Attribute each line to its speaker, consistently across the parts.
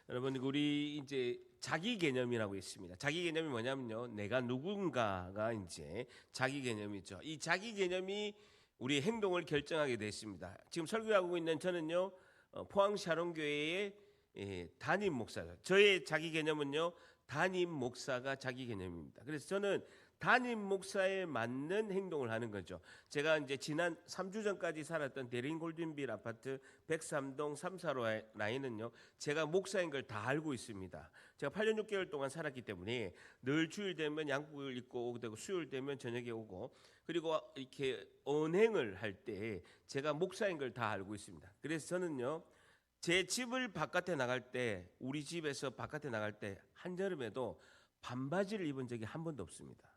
Speaker 1: 여러분, 우리 이제 자기 개념이라고 있습니다. 자기 개념이 뭐냐면요, 내가 누군가가 이제 자기 개념이죠. 이 자기 개념이 우리 행동을 결정하게 되어 있습니다. 지금 설교하고 있는 저는요, 포항 샤론교회의 담임 목사죠. 저의 자기 개념은요, 담임 목사가 자기 개념입니다. 그래서 저는 담임 목사에 맞는 행동을 하는 거죠. 제가 이제 지난 3주 전까지 살았던 대린 골든빌 아파트 103동 345 라인은요, 제가 목사인 걸 다 알고 있습니다. 제가 8년 6개월 동안 살았기 때문에 늘 주일 되면 양복을 입고 오고, 수요일 되면 저녁에 오고, 그리고 이렇게 언행을 할 때 제가 목사인 걸 다 알고 있습니다. 그래서 저는요, 제 집을 바깥에 나갈 때, 우리 집에서 바깥에 나갈 때 한여름에도 반바지를 입은 적이 한 번도 없습니다.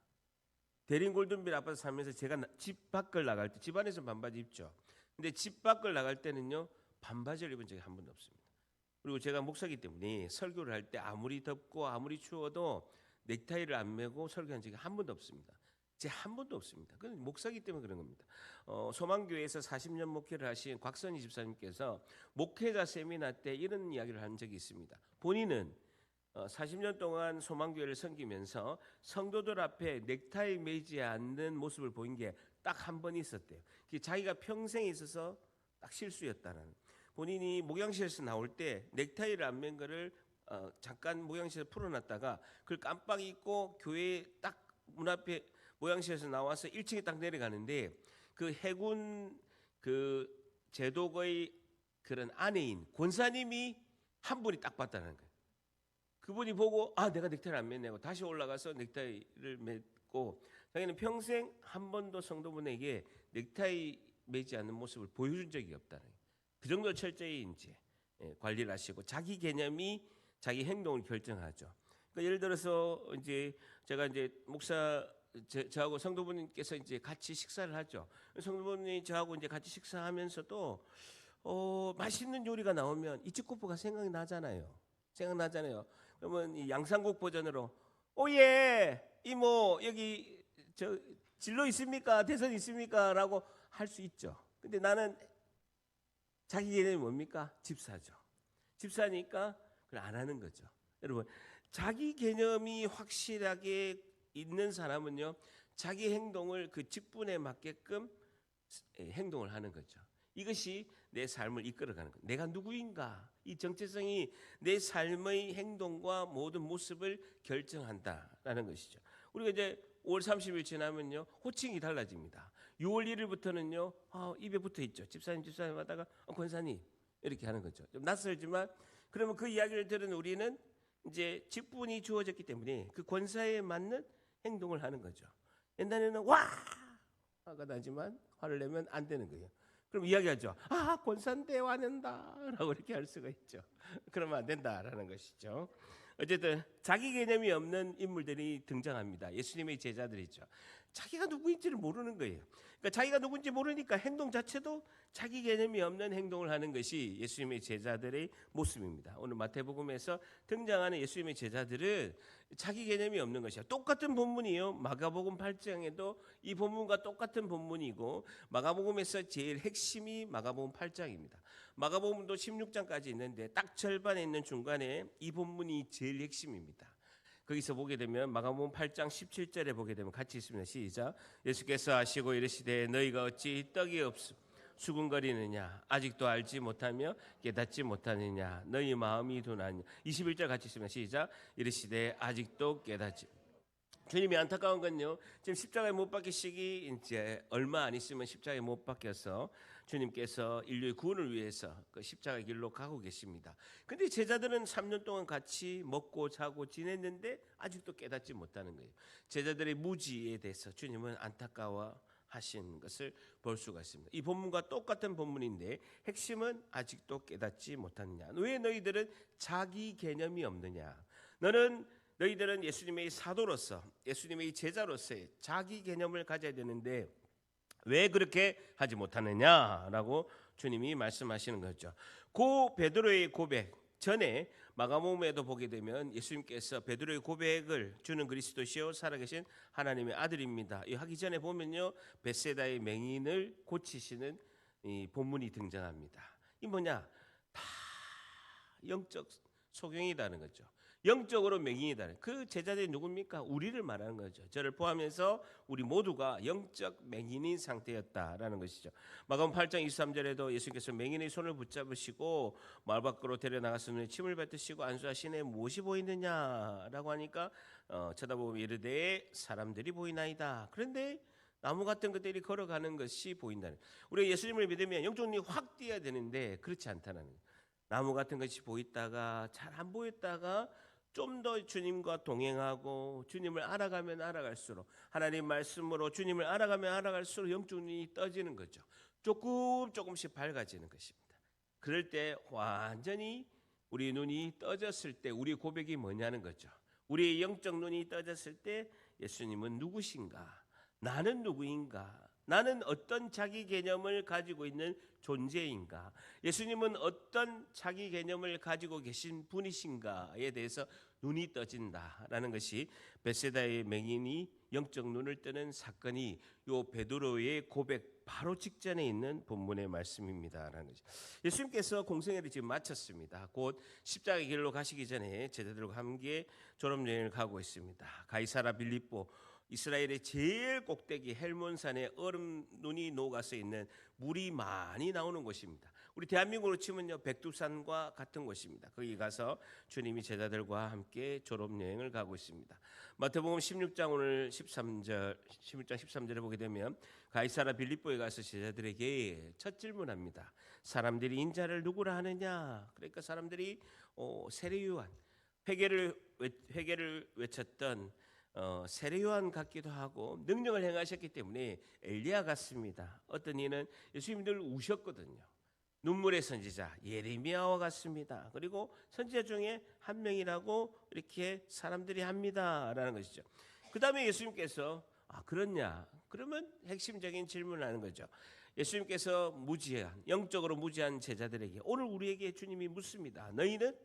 Speaker 1: 대린 골든빌 아파트 살면서 제가 집 밖을 나갈 때, 집 안에서 반바지 입죠. 근데 집 밖을 나갈 때는요, 반바지를 입은 적이 한 번도 없습니다. 그리고 제가 목사이기 때문에 설교를 할 때 아무리 덥고 아무리 추워도 넥타이를 안 매고 설교한 적이 한 번도 없습니다. 제 한 번도 없습니다. 그건 목사이기 때문에 그런 겁니다. 소망교회에서 40년 목회를 하신 곽선희 집사님께서 목회자 세미나 때 이런 이야기를 한 적이 있습니다. 본인은 40년 동안 소망교회를 섬기면서 성도들 앞에 넥타이 매지 않는 모습을 보인 게 딱 한 번 있었대요. 자기가 평생에 있어서 딱 실수였다는. 본인이 목양실에서 나올 때 넥타이를 안 맨 거를 잠깐 목양실에서 풀어놨다가 그걸 깜빡 잊고 교회 딱 문 앞에 목양실에서 나와서 1층에 딱 내려가는데, 그 해군 그 제독의 그런 아내인 권사님이 한 분이 딱 봤다는 거예요. 그분이 보고 내가 넥타이를 안 맸네 하고 다시 올라가서 넥타이를 맺고, 자기는 평생 한 번도 성도분에게 넥타이 매지 않는 모습을 보여준 적이 없다는 거예요. 그 정도 철저히 이제 관리를 하시고 자기 개념이 자기 행동을 결정하죠. 그러니까 예를 들어서 이제 제가 이제 목사 저하고 성도분께서 이제 같이 식사를 하죠. 성도분이 저하고 이제 같이 식사하면서도 맛있는 요리가 나오면 이치코프가 생각나잖아요. 그러면 이 양상국 버전으로 오예 이모 여기 저 진로 있습니까? 대선 있습니까? 라고 할 수 있죠. 근데 나는 자기 개념이 뭡니까? 집사죠. 집사니까 그걸 안 하는 거죠. 여러분, 자기 개념이 확실하게 있는 사람은요, 자기 행동을 그 직분에 맞게끔 행동을 하는 거죠. 이것이 내 삶을 이끌어가는 거예요. 내가 누구인가? 이 정체성이 내 삶의 행동과 모든 모습을 결정한다라는 것이죠. 우리가 이제 5월 30일 지나면요, 호칭이 달라집니다. 6월 1일부터는요, 입에 붙어 있죠. 집사님 하다가 권사님 이렇게 하는 거죠. 좀 낯설지만, 그러면 그 이야기를 들은 우리는 이제 직분이 주어졌기 때문에 그 권사에 맞는 행동을 하는 거죠. 옛날에는 화가 나지만 화를 내면 안 되는 거예요. 그럼 이야기하죠. 권사인데 화낸다라고 이렇게 할 수가 있죠. 그러면 안 된다라는 것이죠. 어쨌든 자기 개념이 없는 인물들이 등장합니다. 예수님의 제자들이죠. 자기가 누구인지를 모르는 거예요. 그러니까 자기가 누군지 모르니까 행동 자체도 자기 개념이 없는 행동을 하는 것이 예수님의 제자들의 모습입니다. 오늘 마태복음에서 등장하는 예수님의 제자들은 자기 개념이 없는 것이야. 똑같은 본문이에요. 마가복음 8장에도 이 본문과 똑같은 본문이고, 마가복음에서 제일 핵심이 마가복음 8장입니다. 마가복음도 16장까지 있는데 딱 절반에 있는 중간에 이 본문이 제일 핵심입니다. 거기서 보게 되면 마가복음 8장 17절에 보게 되면 같이 있습니다. 시작. 예수께서 하시고 이르시되 너희가 어찌 떡이 없음 수군거리느냐, 아직도 알지 못하며 깨닫지 못하느냐, 너희 마음이 둔하냐. 21절 같이 있습니다. 시작. 이르시되 아직도 깨닫지. 주님이 안타까운 건요, 지금 십자가에 못 박히시기 이제 얼마 안 있으면 십자가에 못 박혀서 주님께서 인류의 구원을 위해서 그 십자가의 길로 가고 계십니다. 근데 제자들은 3년 동안 같이 먹고 자고 지냈는데 아직도 깨닫지 못하는 거예요. 제자들의 무지에 대해서 주님은 안타까워하신 것을 볼 수가 있습니다. 이 본문과 똑같은 본문인데 핵심은 아직도 깨닫지 못하느냐. 왜 너희들은 자기 개념이 없느냐. 너희들은 예수님의 사도로서, 예수님의 제자로서의 자기 개념을 가져야 되는데 왜 그렇게 하지 못하느냐라고 주님이 말씀하시는 거죠. 고 베드로의 고백 전에 마가복음에도 보게 되면 예수님께서 베드로의 고백을 주는 그리스도시요 살아계신 하나님의 아들입니다. 이 하기 전에 보면요, 벳세다의 맹인을 고치시는 이 본문이 등장합니다. 이 뭐냐? 다 영적 소경이다는 거죠. 영적으로 맹인이다. 그 제자들이 누굽니까? 우리를 말하는 거죠. 저를 포함해서 우리 모두가 영적 맹인인 상태였다라는 것이죠. 마가복음 8장 23절에도 예수께서 맹인의 손을 붙잡으시고 마을 밖으로 데려나가서 눈에 침을 뱉으시고 안수하시네 무엇이 보이느냐라고 하니까 쳐다보면 이르되 사람들이 보이나이다. 그런데 나무 같은 것들이 걸어가는 것이 보인다는. 우리가 예수님을 믿으면 영적 눈이 확 띄어야 되는데 그렇지 않다는 거예요. 나무 같은 것이 보였다가 잘 안 보였다가 좀 더 주님과 동행하고 주님을 알아가면 알아갈수록 하나님 말씀으로 주님을 알아가면 알아갈수록 영적 눈이 떠지는 거죠. 조금씩 밝아지는 것입니다. 그럴 때 완전히 우리 눈이 떠졌을 때 우리 고백이 뭐냐는 거죠. 우리의 영적 눈이 떠졌을 때 예수님은 누구신가? 나는 누구인가? 나는 어떤 자기 개념을 가지고 있는 존재인가? 예수님은 어떤 자기 개념을 가지고 계신 분이신가에 대해서 눈이 떠진다라는 것이 벳세다의 맹인이 영적 눈을 뜨는 사건이 요 베드로의 고백 바로 직전에 있는 본문의 말씀입니다라는 거죠. 예수님께서 공생애를 지금 마쳤습니다. 곧 십자가의 길로 가시기 전에 제자들과 함께 졸업여행을 가고 있습니다. 가이사라 빌립보 이스라엘의 제일 꼭대기 헬몬산에 얼음 눈이 녹아서 있는 물이 많이 나오는 곳입니다. 우리 대한민국으로 치면요 백두산과 같은 곳입니다. 거기 가서 주님이 제자들과 함께 졸업여행을 가고 있습니다. 마태복음 16장 오늘 13절 16장 13절에 보게 되면 가이사라 빌립보에 가서 제자들에게 첫 질문합니다. 사람들이 인자를 누구라 하느냐? 그러니까 사람들이 세례 요한 회개를 외쳤던 세례 요한 같기도 하고 능력을 행하셨기 때문에 엘리야 같습니다. 어떤 이는 예수님이 늘 우셨거든요. 눈물의 선지자 예레미야와 같습니다. 그리고 선지자 중에 한 명이라고 이렇게 사람들이 합니다라는 것이죠. 그 다음에 예수님께서 그렇냐? 그러면 핵심적인 질문을 하는 거죠. 예수님께서 무지한 영적으로 무지한 제자들에게 오늘 우리에게 주님이 묻습니다. 너희는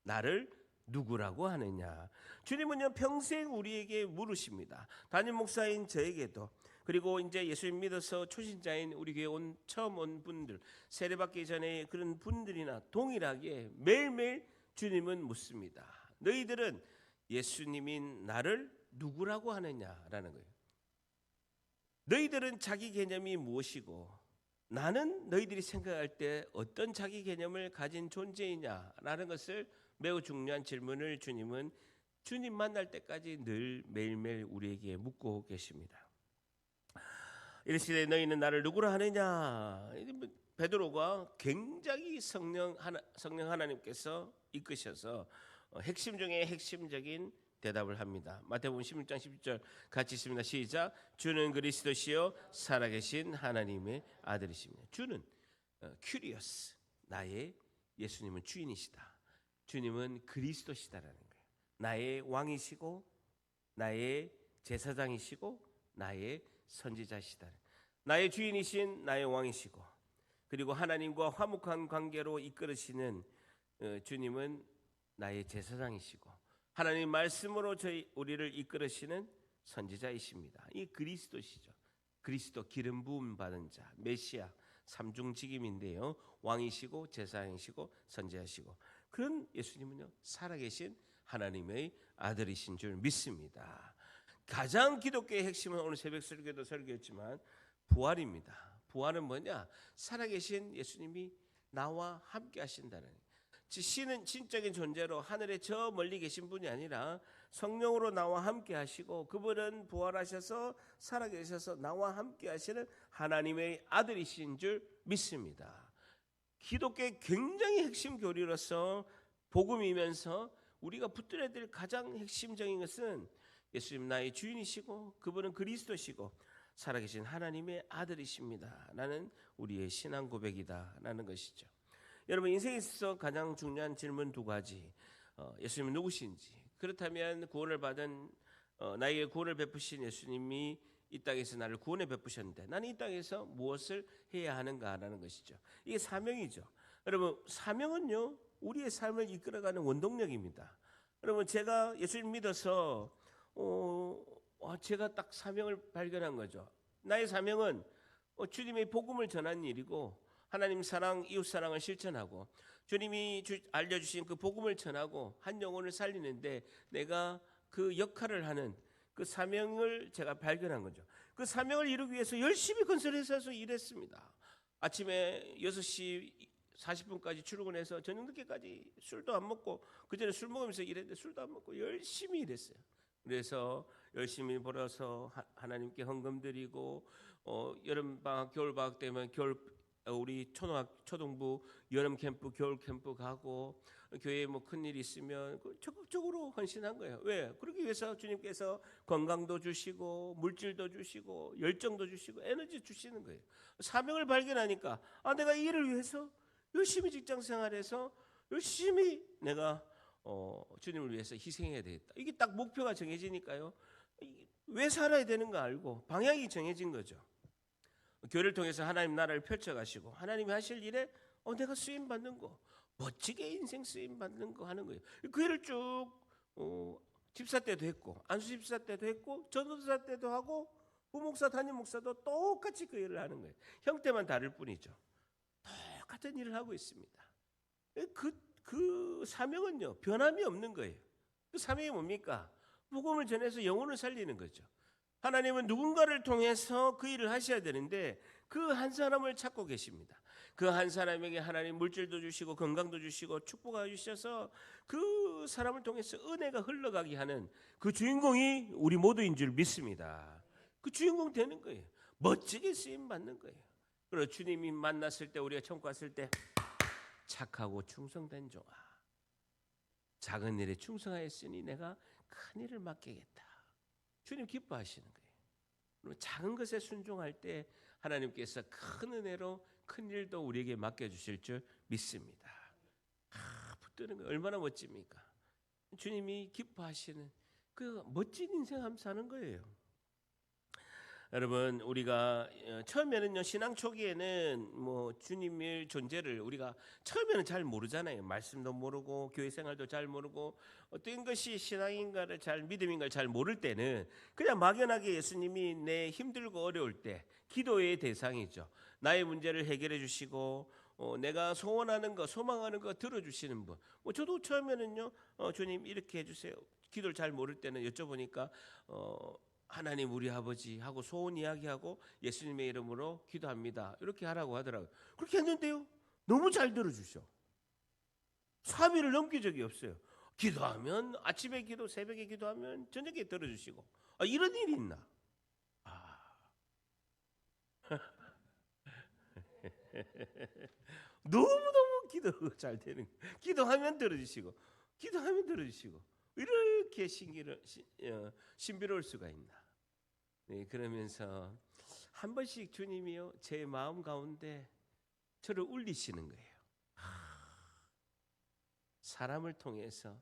Speaker 1: 나를 누구라고 하느냐? 주님은요 평생 우리에게 물으십니다. 담임 목사인 저에게도 그리고 이제 예수님 믿어서 초신자인 우리 교회 처음 온 분들 세례받기 전에 그런 분들이나 동일하게 매일매일 주님은 묻습니다. 너희들은 예수님인 나를 누구라고 하느냐라는 거예요. 너희들은 자기 개념이 무엇이고 나는 너희들이 생각할 때 어떤 자기 개념을 가진 존재이냐라는 것을 매우 중요한 질문을 주님은 주님 만날 때까지 늘 매일매일 우리에게 묻고 계십니다. 이르시되 너희는 나를 누구라 하느냐? 베드로가 굉장히 성령 하나님께서 이끄셔서 핵심 중에 핵심적인 대답을 합니다. 마태복음 16장 10절 같이 있습니다. 시작. 주는 그리스도시요 살아계신 하나님의 아들이십니다. 주는 큐리어스 나의 예수님은 주인이시다. 주님은 그리스도시다라는 거예요. 나의 왕이시고 나의 제사장이시고 나의 선지자시다. 나의 주인이신 나의 왕이시고 그리고 하나님과 화목한 관계로 이끌으시는 주님은 나의 제사장이시고 하나님 말씀으로 우리를 이끌으시는 선지자이십니다. 이 그리스도시죠. 그리스도 기름 부음 받은 자 메시아 삼중직임인데요. 왕이시고 제사장이시고 선지자시고 그런 예수님은요 살아계신 하나님의 아들이신 줄 믿습니다. 가장 기독교의 핵심은 오늘 새벽 설교도 설교했지만 부활입니다. 부활은 뭐냐? 살아계신 예수님이 나와 함께 하신다는 신은 신적인 존재로 하늘에 저 멀리 계신 분이 아니라 성령으로 나와 함께 하시고 그분은 부활하셔서 살아계셔서 나와 함께 하시는 하나님의 아들이신 줄 믿습니다. 기독교의 굉장히 핵심 교리로서 복음이면서 우리가 붙들어야 될 가장 핵심적인 것은 예수님 나의 주인이시고 그분은 그리스도시고 살아계신 하나님의 아들이십니다. 라는 우리의 신앙 고백이다라는 것이죠. 여러분 인생에 있어서 가장 중요한 질문 두 가지. 예수님은 누구신지 그렇다면 구원을 받은 나에게 구원을 베푸신 예수님이 이 땅에서 나를 구원해 베푸셨는데 나는 이 땅에서 무엇을 해야 하는가라는 것이죠. 이게 사명이죠. 여러분 사명은요 우리의 삶을 이끌어가는 원동력입니다. 여러분 제가 예수님 믿어서 제가 딱 사명을 발견한 거죠. 나의 사명은 주님의 복음을 전하는 일이고 하나님 사랑, 이웃 사랑을 실천하고 주님이 알려주신 그 복음을 전하고 한 영혼을 살리는데 내가 그 역할을 하는 그 사명을 제가 발견한 거죠. 그 사명을 이루기 위해서 열심히 건설회사에서 일했습니다. 아침에 6시 40분까지 출근해서 저녁 늦게까지 술도 안 먹고, 그전에 술 먹으면서 일했는데 술도 안 먹고 열심히 일했어요. 그래서 열심히 벌어서 하나님께 헌금 드리고, 여름방학 겨울방학 되면 우리 초등부 여름 캠프 겨울 캠프 가고, 교회에 뭐 큰일 있으면 적극적으로 헌신한 거예요. 왜? 그러기 위해서 주님께서 건강도 주시고 물질도 주시고 열정도 주시고 에너지 주시는 거예요. 사명을 발견하니까 내가 이 일을 위해서 열심히 직장 생활해서 열심히 내가 주님을 위해서 희생해야 되겠다. 이게 딱 목표가 정해지니까요. 왜 살아야 되는 거 알고 방향이 정해진 거죠. 교회를 통해서 하나님 나라를 펼쳐가시고 하나님이 하실 일에 내가 쓰임 받는 거, 멋지게 인생 쓰임 받는 거 하는 거예요. 그 일을 쭉 집사 때도 했고 안수 집사 때도 했고 전도사 때도 하고 부목사 담임 목사도 똑같이 그 일을 하는 거예요. 형태만 다를 뿐이죠. 똑같은 일을 하고 있습니다. 그 사명은요 변함이 없는 거예요. 그 사명이 뭡니까? 복음을 전해서 영혼을 살리는 거죠. 하나님은 누군가를 통해서 그 일을 하셔야 되는데 그 한 사람을 찾고 계십니다. 그 한 사람에게 하나님 물질도 주시고 건강도 주시고 축복해 주셔서 그 사람을 통해서 은혜가 흘러가게 하는 그 주인공이 우리 모두인 줄 믿습니다. 그 주인공 되는 거예요. 멋지게 쓰임 받는 거예요. 그리고 주님이 만났을 때, 우리가 천국 갔을 때 착하고 충성된 종아, 작은 일에 충성하였으니 내가 큰 일을 맡기겠다. 주님 기뻐하시는 거예요. 작은 것에 순종할 때 하나님께서 큰 은혜로 큰 일도 우리에게 맡겨주실 줄 믿습니다. 붙드는 거 얼마나 멋집니까? 주님이 기뻐하시는 그 멋진 인생 한번 사는 거예요. 여러분, 우리가 처음에는요, 신앙 초기에는 뭐 주님의 존재를 우리가 처음에는 잘 모르잖아요. 말씀도 모르고 교회 생활도 잘 모르고 어떤 것이 신앙인가를 믿음인가를 잘 모를 때는 그냥 막연하게 예수님이 내 힘들고 어려울 때 기도의 대상이죠. 나의 문제를 해결해 주시고 내가 소원하는 거, 소망하는 거 들어주시는 분. 저도 처음에는요, 주님 이렇게 해주세요. 기도를 잘 모를 때는 여쭤보니까 하나님 우리 아버지 하고 소원 이야기하고 예수님의 이름으로 기도합니다. 이렇게 하라고 하더라고요. 그렇게 했는데요, 너무 잘 들어주셔. 3일을 넘긴 적이 없어요. 기도하면 아침에 기도, 새벽에 기도하면 저녁에 들어주시고. 이런 일이 있나? 너무너무 기도가 잘 되는 거예요. 기도하면 들어주시고 기도하면 들어주시고 이렇게 신비로울 수가 있나? 네, 그러면서 한 번씩 주님이요 제 마음 가운데 저를 울리시는 거예요. 사람을 통해서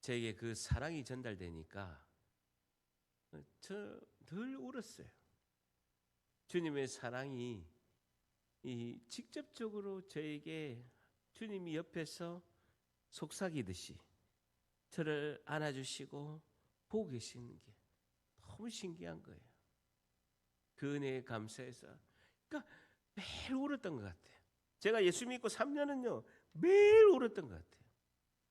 Speaker 1: 저에게 그 사랑이 전달되니까 저 늘 울었어요. 주님의 사랑이 직접적으로 저에게 주님이 옆에서 속삭이듯이 저를 안아주시고 보고 계시는 게 너무 신기한 거예요. 그 은혜에 감사해서 그러니까 매일 울었던 것 같아요. 제가 예수 믿고 3년은요 매일 울었던 것 같아요.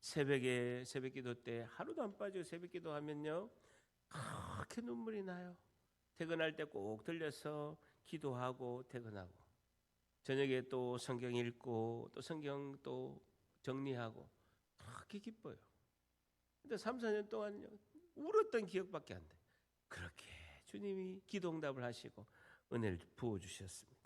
Speaker 1: 새벽에 새벽기도 때 하루도 안 빠지고 새벽기도 하면요 그렇게 눈물이 나요. 퇴근할 때 꼭 들려서 기도하고 퇴근하고 저녁에 또 성경 읽고 또 성경 또 정리하고 그렇게 기뻐요. 근데 3, 4년 동안요 울었던 기억밖에 안 돼. 그렇게 주님이 기도 응답을 하시고 은혜를 부어주셨습니다.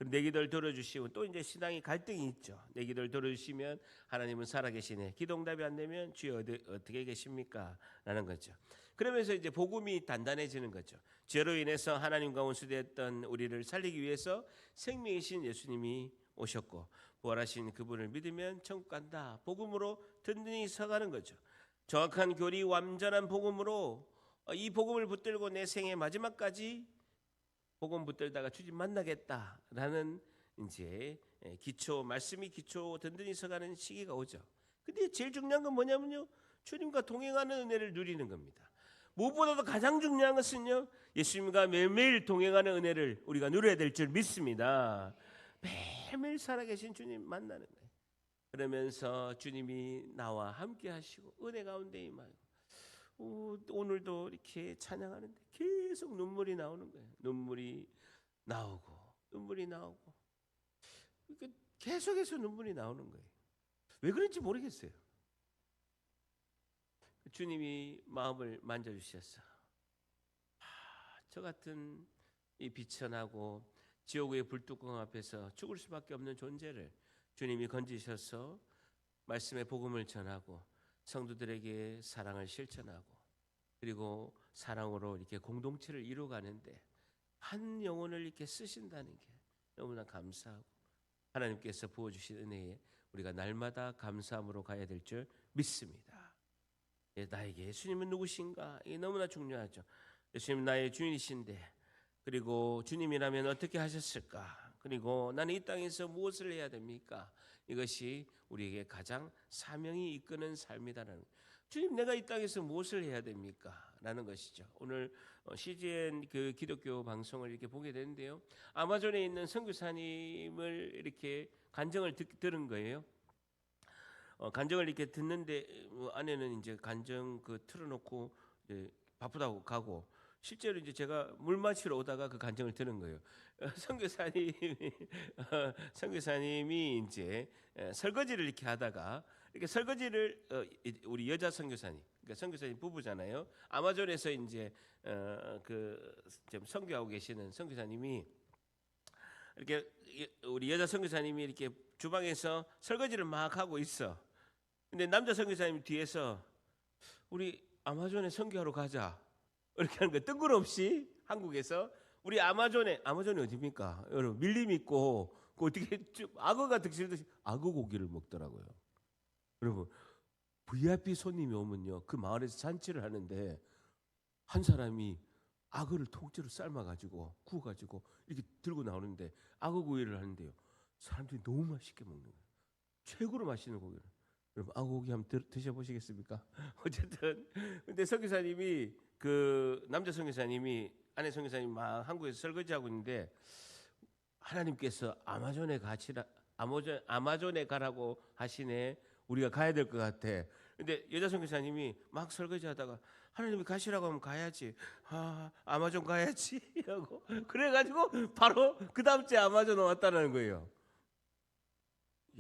Speaker 1: 내 기도를 들어주시고 또 이제 신앙이 갈등이 있죠. 내 기도를 들어주시면 하나님은 살아계시네. 기도 응답이 안 되면 주여 어떻게 계십니까? 라는 거죠. 그러면서 이제 복음이 단단해지는 거죠. 죄로 인해서 하나님과 원수되었던 우리를 살리기 위해서 생명이신 예수님이 오셨고 부활하신 그분을 믿으면 천국 간다. 복음으로 든든히 서가는 거죠. 정확한 교리, 완전한 복음으로 이 복음을 붙들고 내 생의 마지막까지 복음 붙들다가 주님 만나겠다라는 이제 기초, 말씀이 기초 든든히 서가는 시기가 오죠. 근데 제일 중요한 건 뭐냐면요, 주님과 동행하는 은혜를 누리는 겁니다. 무엇보다도 가장 중요한 것은요, 예수님과 매일매일 동행하는 은혜를 우리가 누려야 될 줄 믿습니다. 매일매일 살아계신 주님 만나는 거예요. 그러면서 주님이 나와 함께 하시고 은혜 가운데 임하고 오늘도 이렇게 찬양하는데 계속 눈물이 나오는 거예요. 눈물이 나오고 계속해서 눈물이 나오는 거예요. 왜 그런지 모르겠어요. 주님이 마음을 만져주셔서 저 같은 이 비천하고 지옥의 불뚜껑 앞에서 죽을 수밖에 없는 존재를 주님이 건지셔서 말씀의 복음을 전하고 성도들에게 사랑을 실천하고 그리고 사랑으로 이렇게 공동체를 이루어가는데 한 영혼을 이렇게 쓰신다는 게 너무나 감사하고 하나님께서 부어주신 은혜에 우리가 날마다 감사함으로 가야 될 줄 믿습니다. 나에게 예수님은 누구신가? 이게 너무나 중요하죠. 예수님 나의 주인이신데 그리고 주님이라면 어떻게 하셨을까? 그리고 나는 이 땅에서 무엇을 해야 됩니까? 이것이 우리에게 가장 사명이 이끄는 삶이다라는 주님 내가 이 땅에서 무엇을 해야 됩니까? 라는 것이죠. 오늘 CGN 그 기독교 방송을 이렇게 보게 되는데요. 아마존에 있는 선교사님을 이렇게 간증을 들은 거예요. 간증을 이렇게 듣는데 아내는 이제 간증 그 틀어놓고 이제 바쁘다고 가고 실제로 이제 제가 물 마시러 오다가 그 간증을 들은 거예요. 선교사님이 이제 설거지를 이렇게 하다가 이렇게 설거지를 우리 여자 선교사님, 그러니까 선교사님 부부잖아요. 아마존에서 이제 그 지금 선교하고 계시는 선교사님이 이렇게 우리 여자 선교사님이 이렇게 주방에서 설거지를 막 하고 있어. 근데 남자 선교사님 뒤에서 우리 아마존에 선교하러 가자 이렇게 하는 거 뜬금없이 한국에서 우리 아마존이 어디입니까? 여러분 밀림 있고 그 어떻게 악어가 득실듯이 악어 고기를 먹더라고요. 여러분 VIP 손님이 오면요 그 마을에서 잔치를 하는데 한 사람이 악어를 통째로 삶아가지고 구워가지고 이렇게 들고 나오는데 악어 구이를 하는데요 사람들이 너무 맛있게 먹는 거예요. 최고로 맛있는 고기를. 여러분 악어 고기 한번 드셔보시겠습니까? 어쨌든 근데 선교사님이 그 남자 선교사님이 아내 선교사님이 막 한국에서 설거지하고 있는데 하나님께서 아마존에 가라고 하시네. 우리가 가야 될 것 같아. 근데 여자 선교사님이 막 설거지하다가 하나님이 가시라고 하면 가야지. 아마존 가야지 하고 그래가지고 바로 그 다음 주에 아마존 왔다는 거예요.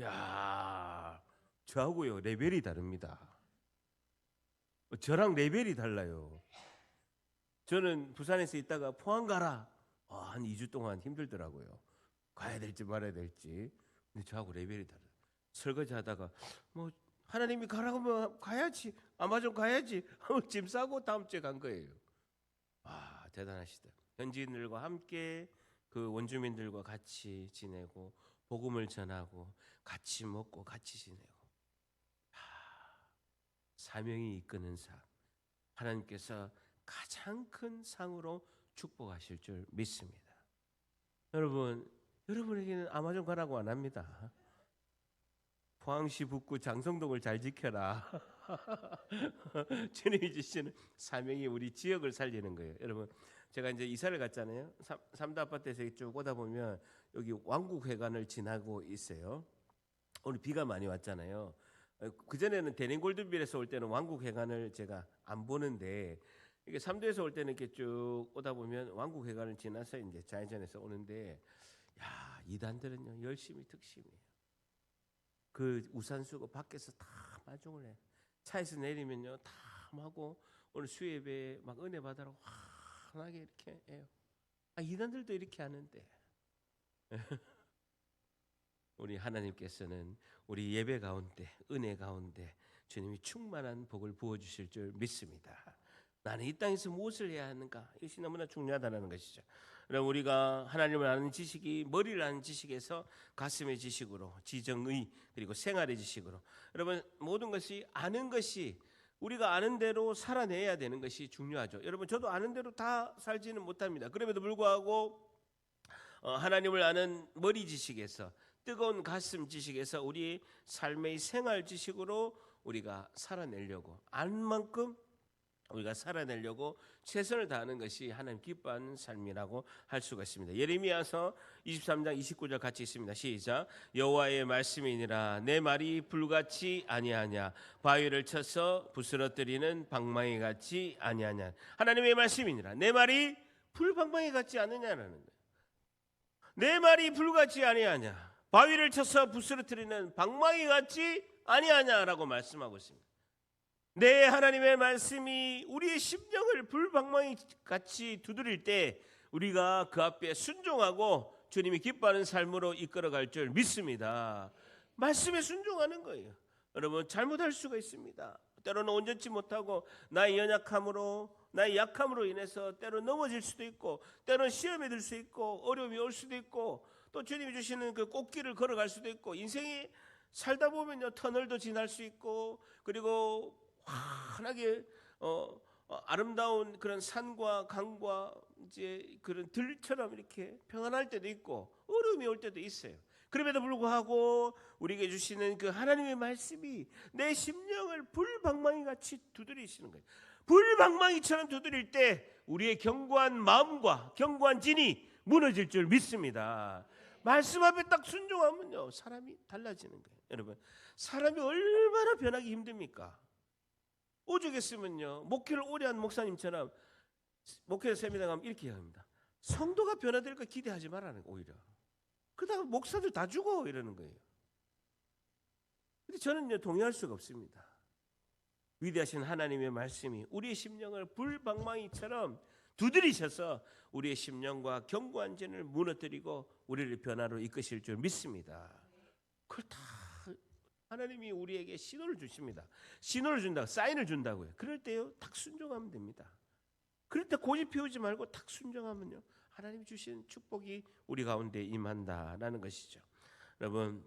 Speaker 1: 야, 저하고요 레벨이 다릅니다. 저랑 레벨이 달라요. 저는 부산에서 있다가 포항 가라. 한 2주 동안 힘들더라고요. 가야 될지 말아야 될지. 근데 저하고 레벨이 달라요. 설거지 하다가 뭐 하나님이 가라고 하면 가야지. 아마존 가야지. 짐 싸고 다음 주에 간 거예요. 대단하시다. 현지인들과 함께 그 원주민들과 같이 지내고 복음을 전하고 같이 먹고 같이 지내고 사명이 이끄는 삶. 하나님께서 가장 큰 상으로 축복하실 줄 믿습니다. 여러분에게는 아마존 가라고 안 합니다. 포항시 북구 장성동을 잘 지켜라. 주님이 주시는 사명이 우리 지역을 살리는 거예요. 여러분 제가 이제 이사를 갔잖아요. 삼도 아파트에서 쭉 오다 보면 여기 왕국회관을 지나고 있어요. 오늘 비가 많이 왔잖아요. 그전에는 대寧골든빌에서 올 때는 왕국회관을 제가 안 보는데 이게 삼도에서 올 때는 이렇게 쭉 오다 보면 왕국회관을 지나서 이제 좌회전해서 오는데 이단들은요 열심히 특심이에요. 그 우산 쓰고 밖에서 다 마중을 해. 차에서 내리면요 다 하고 오늘 수예배 막 은혜 받으러 환하게 이렇게 해요. 이단들도 이렇게 하는데 우리 하나님께서는 우리 예배 가운데 은혜 가운데 주님이 충만한 복을 부어주실 줄 믿습니다. 나는 이 땅에서 무엇을 해야 하는가? 이것이 너무나 중요하다는 것이죠. 그럼 우리가 하나님을 아는 지식이 머리를 아는 지식에서 가슴의 지식으로 지정의 그리고 생활의 지식으로 여러분 모든 것이 아는 것이 우리가 아는 대로 살아내야 되는 것이 중요하죠. 여러분 저도 아는 대로 다 살지는 못합니다. 그럼에도 불구하고 하나님을 아는 머리 지식에서 뜨거운 가슴 지식에서 우리 삶의 생활 지식으로 우리가 살아내려고 아는 만큼 우리가 살아내려고 최선을 다하는 것이 하나님 기뻐하는 삶이라고 할 수가 있습니다. 예레미야서 23장 29절 같이 있습니다. 시작. 여호와의 말씀이니라 내 말이 불같이 아니하냐 바위를 쳐서 부스러뜨리는 방망이 같이 아니하냐. 하나님의 말씀이니라 내 말이 불방망이 같지 않느냐라는 거예요. 내 말이 불같이 아니하냐 바위를 쳐서 부스러뜨리는 방망이 같지 아니하냐라고 말씀하고 있습니다. 내 하나님의 말씀이 우리의 심령을 불방망이 같이 두드릴 때 우리가 그 앞에 순종하고 주님이 기뻐하는 삶으로 이끌어갈 줄 믿습니다. 말씀에 순종하는 거예요. 여러분 잘못할 수가 있습니다. 때로는 온전치 못하고 나의 연약함으로 나의 약함으로 인해서 때로 넘어질 수도 있고 때로는 시험에 들 수 있고 어려움이 올 수도 있고 또 주님이 주시는 그 꽃길을 걸어갈 수도 있고 인생이 살다 보면요 터널도 지날 수 있고 그리고 환하게 아름다운 그런 산과 강과 이제 그런 들처럼 이렇게 평안할 때도 있고 어려움이 올 때도 있어요. 그럼에도 불구하고 우리에게 주시는 그 하나님의 말씀이 내 심령을 불방망이 같이 두드리시는 거예요. 불방망이처럼 두드릴 때 우리의 견고한 마음과 견고한 진이 무너질 줄 믿습니다. 말씀 앞에 딱 순종하면요 사람이 달라지는 거예요. 여러분 사람이 얼마나 변하기 힘듭니까? 오죽했으면요 목회를 오래 한 목사님처럼 목회 세미나 가면 이렇게 합니다. 성도가 변화될 거 기대하지 말라는 거 오히려. 그러다가 목사들 다 죽어 이러는 거예요. 근데 저는요 동의할 수가 없습니다. 위대하신 하나님의 말씀이 우리의 심령을 불방망이처럼 두드리셔서 우리의 심령과 견고한 진을 무너뜨리고 우리를 변화로 이끄실 줄 믿습니다. 그걸 다 하나님이 우리에게 신호를 주십니다. 신호를 준다고 사인을 준다고요. 그럴 때요 딱 순종하면 됩니다. 그럴 때 고집 피우지 말고 딱 순종하면요 하나님이 주신 축복이 우리 가운데 임한다라는 것이죠. 여러분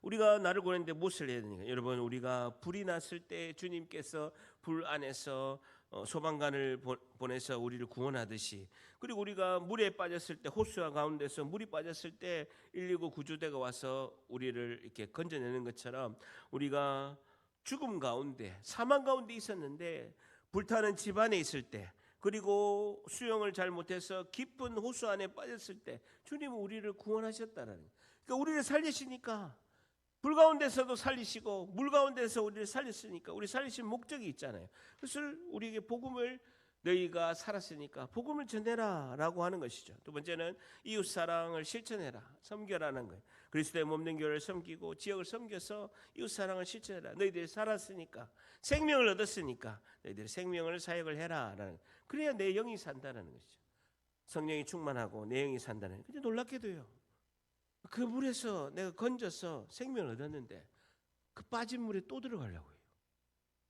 Speaker 1: 우리가 나를 구하는데 무엇을 해야 되는가? 여러분 우리가 불이 났을 때 주님께서 불 안에서 소방관을 보내서 우리를 구원하듯이 그리고 우리가 물에 빠졌을 때 호수와 가운데서 물이 빠졌을 때 119 구조대가 와서 우리를 이렇게 건져내는 것처럼 우리가 죽음 가운데 사망 가운데 있었는데 불타는 집안에 있을 때 그리고 수영을 잘 못해서 깊은 호수 안에 빠졌을 때 주님은 우리를 구원하셨다라는 거예요. 그러니까 우리를 살리시니까 불 가운데서도 살리시고 물 가운데서 우리를 살렸으니까 우리 살리신 목적이 있잖아요. 그래서 우리에게 복음을 너희가 살았으니까 복음을 전해라 라고 하는 것이죠. 두 번째는 이웃사랑을 실천해라 섬겨라는 거예요. 그리스도의 몸된 교회를 섬기고 지역을 섬겨서 이웃사랑을 실천해라. 너희들이 살았으니까 생명을 얻었으니까 너희들이 생명을 사역을 해라 라는 그래야 내 영이 산다는 것이죠. 성령이 충만하고 내 영이 산다는 거예요. 근데 놀랍게도요 그 물에서 내가 건져서 생명을 얻었는데 그 빠진 물에 또 들어가려고 해요.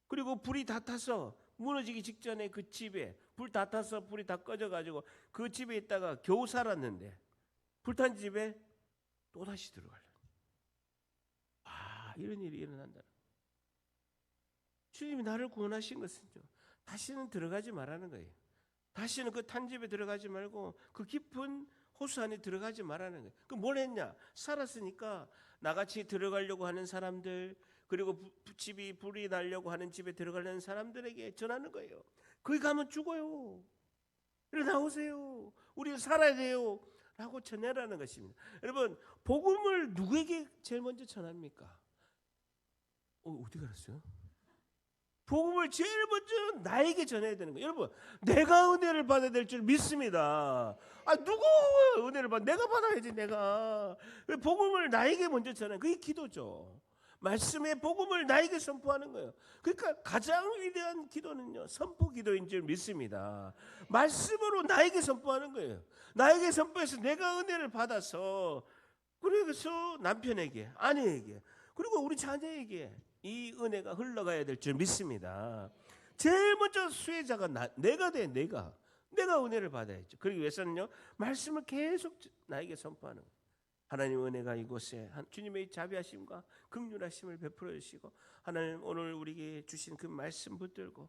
Speaker 1: 그리고 불이 다 타서 무너지기 직전에 그 집에 불 다 타서 불이 다 꺼져가지고 그 집에 있다가 겨우 살았는데 불탄 집에 또다시 들어가려고. 이런 일이 일어난다. 주님이 나를 구원하신 것은요 다시는 들어가지 말라는 거예요. 다시는 그 탄 집에 들어가지 말고 그 깊은 호수 안에 들어가지 말라는 거예요. 그럼 뭘 했냐? 살았으니까 나같이 들어가려고 하는 사람들 그리고 집이 불이 나려고 하는 집에 들어가려는 사람들에게 전하는 거예요. 거기 가면 죽어요. 일어나오세요. 우리 살아야 돼요. 라고 전해라는 것입니다. 여러분 복음을 누구에게 제일 먼저 전합니까? 어디 갔어요? 복음을 제일 먼저 나에게 전해야 되는 거예요. 여러분 내가 은혜를 받아야 될 줄 믿습니다. 누구 은혜를 받아? 내가 받아야지 내가. 복음을 나에게 먼저 전하는 그게 기도죠. 말씀의 복음을 나에게 선포하는 거예요. 그러니까 가장 위대한 기도는요 선포 기도인 줄 믿습니다. 말씀으로 나에게 선포하는 거예요. 나에게 선포해서 내가 은혜를 받아서 그래서 남편에게 아내에게 그리고 우리 자녀에게 이 은혜가 흘러가야 될 줄 믿습니다. 제일 먼저 수혜자가 내가 돼. 내가 은혜를 받아야죠. 그러기 위해서는요 말씀을 계속 나에게 선포하는 거예요. 하나님 은혜가 이곳에 주님의 자비하심과 긍휼하심을 베풀어 주시고 하나님 오늘 우리에게 주신 그 말씀 붙들고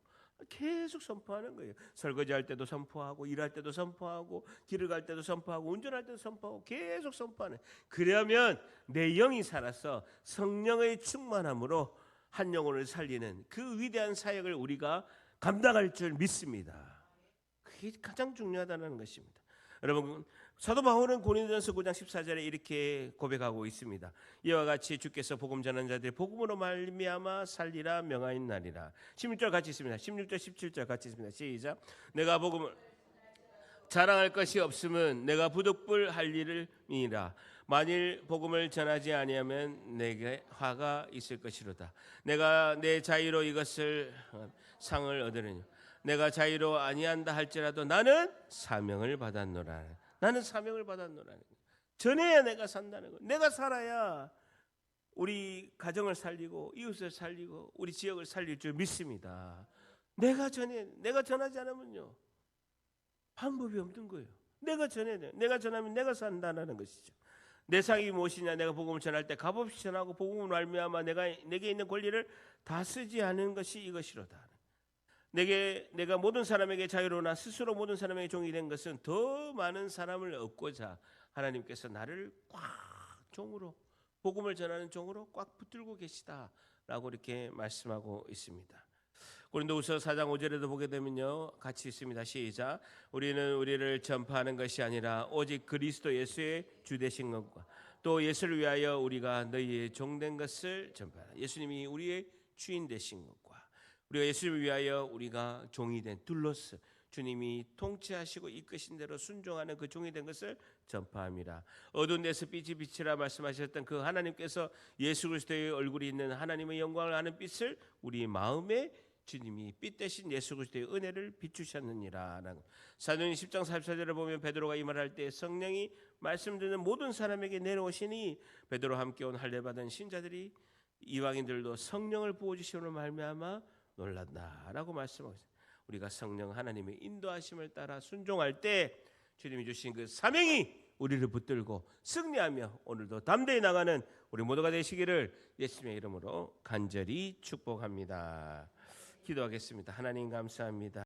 Speaker 1: 계속 선포하는 거예요. 설거지할 때도 선포하고 일할 때도 선포하고 길을 갈 때도 선포하고 운전할 때도 선포하고 계속 선포하는. 그러면 내 영이 살아서 성령의 충만함으로 한 영혼을 살리는 그 위대한 사역을 우리가 감당할 줄 믿습니다. 그게 가장 중요하다는 것입니다. 여러분, 사도 바울은 고린도전서 9장 14절에 이렇게 고백하고 있습니다. 이와 같이 주께서 복음 전하는 자들이 복음으로 말미암아 살리라 명하였나니라. 16절 같이 있습니다. 16절 17절 같이 있습니다. 시작. 내가 복음을 자랑할 것이 없으면 내가 부득불 할 일을 미라. 만일 복음을 전하지 아니하면 내게 화가 있을 것이로다. 내가 내 자유로 이것을 상을 얻으려니 내가 자유로 아니한다 할지라도 나는 사명을 받았노라. 나는 사명을 받았노라. 전해야 내가 산다는 거. 내가 살아야 우리 가정을 살리고 이웃을 살리고 우리 지역을 살릴 줄 믿습니다. 내가 전하지 않으면요 방법이 없는 거예요. 내가 전해야 돼요. 내가 전하면 내가 산다는 것이죠. 내 상이 무엇이냐? 내가 복음을 전할 때 값없이 전하고 복음을 말미암아 내게 있는 권리를 다 쓰지 않은 것이 이것이로다. 내가 모든 사람에게 자유로나 스스로 모든 사람에게 종이 된 것은 더 많은 사람을 얻고자 하나님께서 나를 꽉 종으로 복음을 전하는 종으로 꽉 붙들고 계시다라고 이렇게 말씀하고 있습니다. 고린도후서 4장 5절에도 보게 되면요 같이 있습니다. 시작. 우리는 우리를 전파하는 것이 아니라 오직 그리스도 예수의 주 되신 것과 또 예수를 위하여 우리가 너희의 종된 것을 전파하라. 예수님이 우리의 주인 되신 것과 우리가 예수를 위하여 우리가 종이 된 둘로스 주님이 통치하시고 이끄신 대로 순종하는 그 종이 된 것을 전파함이라. 어두운 데서 빛이 비치라 말씀하셨던 그 하나님께서 예수 그리스도의 얼굴이 있는 하나님의 영광을 아는 빛을 우리 마음에 주님이 빛 대신 예수 그리스도의 은혜를 비추셨느니라. 사도행전 10장 44절을 보면 베드로가 이 말할 때 성령이 말씀 듣는 모든 사람에게 내려오시니 베드로와 함께 온 할례 받은 신자들이 이방인들도 성령을 부어주시므로 말미암아 놀란다라고 말씀하고 있습니다. 우리가 성령 하나님의 인도하심을 따라 순종할 때 주님이 주신 그 사명이 우리를 붙들고 승리하며 오늘도 담대히 나가는 우리 모두가 되시기를 예수님의 이름으로 간절히 축복합니다. 기도하겠습니다. 하나님 감사합니다.